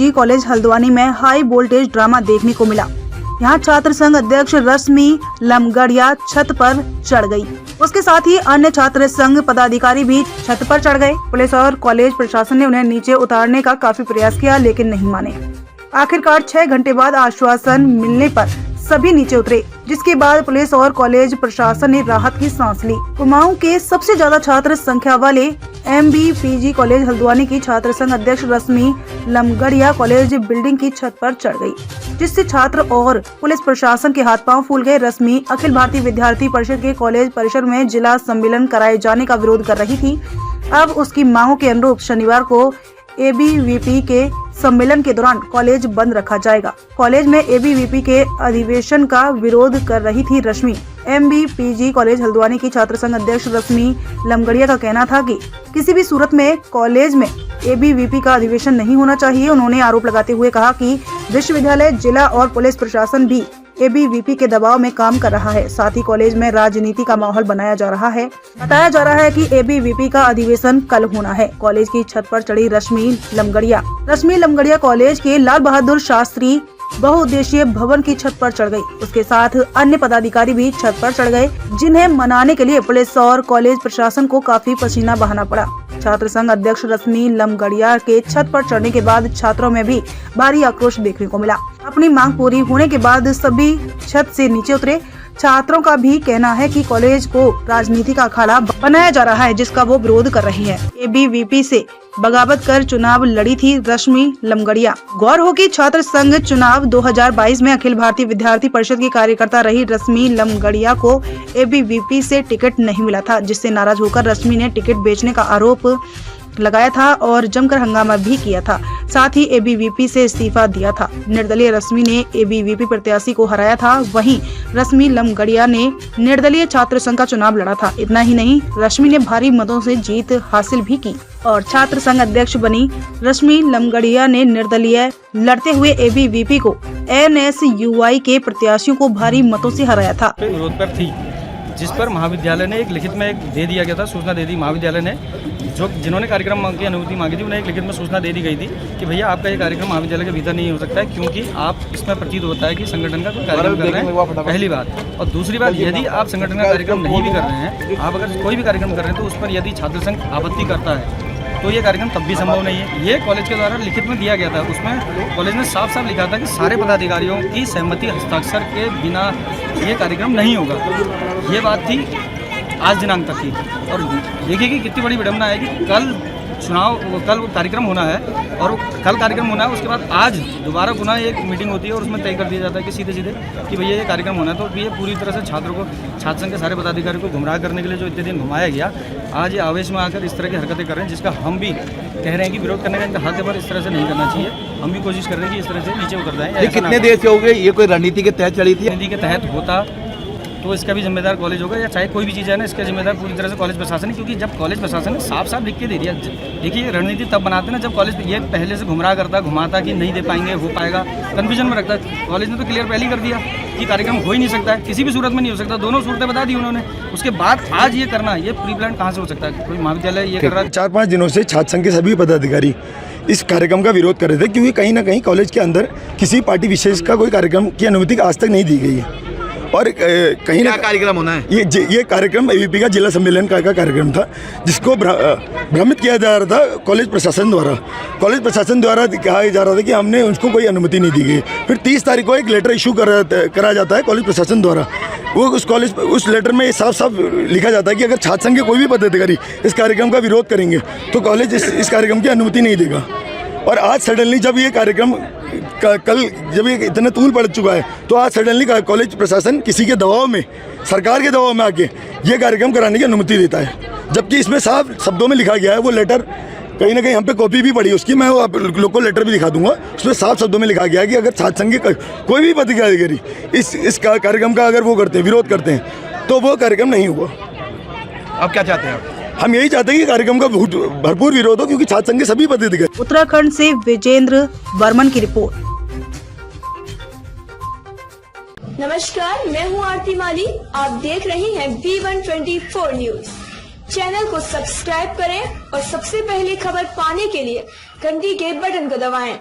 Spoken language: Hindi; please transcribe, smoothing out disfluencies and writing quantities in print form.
पीजी कॉलेज हल्द्वानी में हाई वोल्टेज ड्रामा देखने को मिला। यहाँ छात्र संघ अध्यक्ष रश्मि लमगड़िया छत पर चढ़ गई। उसके साथ ही अन्य छात्र संघ पदाधिकारी भी छत पर चढ़ गए। पुलिस और कॉलेज प्रशासन ने उन्हें नीचे उतारने का काफी प्रयास किया, लेकिन नहीं माने। आखिरकार 6 घंटे बाद आश्वासन मिलने पर सभी नीचे उतरे, जिसके बाद पुलिस और कॉलेज प्रशासन ने राहत की सांस ली। कुमाऊं के सबसे ज्यादा छात्र संख्या वाले MBPG कॉलेज हल्द्वानी की छात्र संघ अध्यक्ष रश्मि लमगड़िया कॉलेज बिल्डिंग की छत पर चढ़ गई, जिससे छात्र और पुलिस प्रशासन के हाथ पांव फूल गए। रश्मि अखिल भारतीय विद्यार्थी परिषद के कॉलेज परिसर में जिला सम्मेलन कराए जाने का विरोध कर रही थी। अब उसकी मांगों के अनुरूप शनिवार को ABVP के सम्मेलन के दौरान कॉलेज बंद रखा जाएगा। कॉलेज में ABVP के अधिवेशन का विरोध कर रही थी रश्मि। MBPG कॉलेज हल्द्वानी की छात्र संघ अध्यक्ष रश्मि लमगड़िया का कहना था कि किसी भी सूरत में कॉलेज में ABVP का अधिवेशन नहीं होना चाहिए। उन्होंने आरोप लगाते हुए कहा कि विश्वविद्यालय, जिला और पुलिस प्रशासन भी ABVP के दबाव में काम कर रहा है। साथ ही कॉलेज में राजनीति का माहौल बनाया जा रहा है। बताया जा रहा है कि ABVP का अधिवेशन कल होना है। कॉलेज की छत पर चढ़ी रश्मि लमगड़िया कॉलेज के लाल बहादुर शास्त्री बहुउद्देशीय भवन की छत पर चढ़ गई। उसके साथ अन्य पदाधिकारी भी छत पर चढ़ गए, जिन्हें मनाने के लिए पुलिस और कॉलेज प्रशासन को काफी पसीना बहाना पड़ा। छात्र संघ अध्यक्ष रश्मि लमगड़िया के छत पर चढ़ने के बाद छात्रों में भी भारी आक्रोश देखने को मिला। अपनी मांग पूरी होने के बाद सभी छत से नीचे उतरे। छात्रों का भी कहना है कि कॉलेज को राजनीति का अखाड़ा बनाया जा रहा है, जिसका वो विरोध कर रही है। ABVP से बगावत कर चुनाव लड़ी थी रश्मि लमगड़िया। गौर हो कि छात्र संघ चुनाव 2022 में अखिल भारतीय विद्यार्थी परिषद की कार्यकर्ता रही रश्मि लमगड़िया को ABVP से टिकट नहीं मिला था, जिससे नाराज होकर रश्मि ने टिकट बेचने का आरोप लगाया था और जमकर हंगामा भी किया था। साथ ही ABVP से इस्तीफा दिया था। निर्दलीय रश्मि ने ABVP प्रत्याशी को हराया था। वहीं रश्मि लमगड़िया ने निर्दलीय छात्र संघ का चुनाव लड़ा था। इतना ही नहीं, रश्मि ने भारी मतों से जीत हासिल भी की और छात्र संघ अध्यक्ष बनी। रश्मि लमगड़िया ने निर्दलीय लड़ते हुए ABVP को NSUI के प्रत्याशियों को भारी मतों से हराया था। विरोध पर थी, जिस पर महाविद्यालय ने एक लिखित में दे दिया गया था, सूचना दे दी महाविद्यालय ने। जिन्होंने कार्यक्रम की अनुमति मांगी थी उन्हें एक लिखित में सूचना दे दी गई थी कि भैया आपका ये कार्यक्रम महाविद्यालय के भीतर नहीं हो सकता है, क्योंकि आप इसमें प्रतीत होता है कि संगठन का कोई कार्यक्रम कर रहे हैं, पहली बात। और दूसरी बात, यदि आप संगठन का कार्यक्रम नहीं भी कर रहे हैं, आप अगर कोई भी कार्यक्रम कर रहे हैं तो उस पर यदि छात्र संघ आपत्ति करता है तो ये कार्यक्रम तब भी संभव नहीं है। ये कॉलेज के द्वारा लिखित में दिया गया था। उसमें कॉलेज ने साफ साफ लिखा था कि सारे पदाधिकारियों की सहमति हस्ताक्षर के बिना ये कार्यक्रम नहीं होगा। ये बात थी आज दिनांक तक की। और देखिए कि कितनी बड़ी विडंबना है कि कल कार्यक्रम होना है और कल कार्यक्रम होना है, उसके बाद आज दोबारा पुनः एक मीटिंग होती है और उसमें तय कर दिया जाता है कि सीधे कि भैया ये कार्यक्रम होना है। तो ये पूरी तरह से छात्र संघ के सारे पदाधिकारियों को गुमराह करने के लिए जो इतने दिन घुमाया गया, आज ये आवेश में आकर इस तरह की हरकतें कर रहे हैं, जिसका हम भी कह रहे हैं कि विरोध करने का इनका हक है, पर इस तरह से नहीं करना चाहिए। हम भी कोशिश कर रहे हैं कि इस तरह से नीचे उतर जाए। कितने देर से हो गए ये कोई रणनीति के तहत चली थी? रणनीति के तहत होता तो इसका भी जिम्मेदार कॉलेज होगा, या चाहे कोई भी चीज़ है ना, इसका जिम्मेदार पूरी तरह से कॉलेज प्रशासन है। क्योंकि जब कॉलेज प्रशासन ने साफ साफ लिख के दे दिया, देखिए रणनीति तब बनाते ना जब कॉलेज ये पहले से घुमाता कि नहीं दे पाएंगे, हो पाएगा, कन्फ्यूजन में रखता है। कॉलेज ने तो क्लियर पहले ही कर दिया कि कार्यक्रम हो ही नहीं सकता है, किसी भी सूरत में नहीं हो सकता। दोनों सूरतें बता दी उन्होंने। उसके बाद आज ये करना, ये प्री प्लान कहाँ से हो सकता है? कोई महाविद्यालय ये कर रहा है। 4-5 दिनों से छात्र संघ के सभी पदाधिकारी इस कार्यक्रम का विरोध कर रहे थे, क्योंकि कहीं ना कहीं कॉलेज के अंदर किसी पार्टी विशेष का कोई कार्यक्रम की अनुमति आज तक नहीं दी गई है। और कहीं ना कार्यक्रम होना है, ये कार्यक्रम ABVP का जिला सम्मेलन का कार्यक्रम था, जिसको भ्रमित किया जा रहा था कॉलेज प्रशासन द्वारा। कॉलेज प्रशासन द्वारा कहा जा रहा था कि हमने उसको कोई अनुमति नहीं दी गई। फिर 30 तारीख को एक लेटर इशू करा जाता है कॉलेज प्रशासन द्वारा। वो उस लेटर में साफ साफ लिखा जाता है कि अगर छात्र संघ के कोई भी पदाधिकारी इस कार्यक्रम का विरोध करेंगे तो कॉलेज इस कार्यक्रम की अनुमति नहीं देगा। और आज सडनली जब ये कार्यक्रम कल जब ये इतना तूल पड़ चुका है, तो आज सडनली कॉलेज प्रशासन किसी के दबाव में, सरकार के दबाव में आके ये कार्यक्रम कराने की अनुमति देता है, जबकि इसमें साफ शब्दों में लिखा गया है। वो लेटर कहीं ना कहीं हम पे कॉपी भी पड़ी उसकी, मैं आप लोग को लेटर भी दिखा दूंगा। उसमें साफ शब्दों में लिखा गया है कि अगर छात्र संघ के कोई भी पदाधिकारी इस कार्यक्रम का अगर वो करते हैं, विरोध करते हैं, तो वो कार्यक्रम नहीं हुआ। अब क्या चाहते हैं आप? हम यही चाहते हैं कि कार्यक्रम का भरपूर विरोध हो, क्योंकि छात्र संघ के सभी पदाधिकारी। उत्तराखंड से विजेंद्र वर्मन की रिपोर्ट। नमस्कार, मैं हूं आरती माली। आप देख रहे हैं V124 न्यूज। चैनल को सब्सक्राइब करें और सबसे पहले खबर पाने के लिए घंटी के बटन को दबाएं।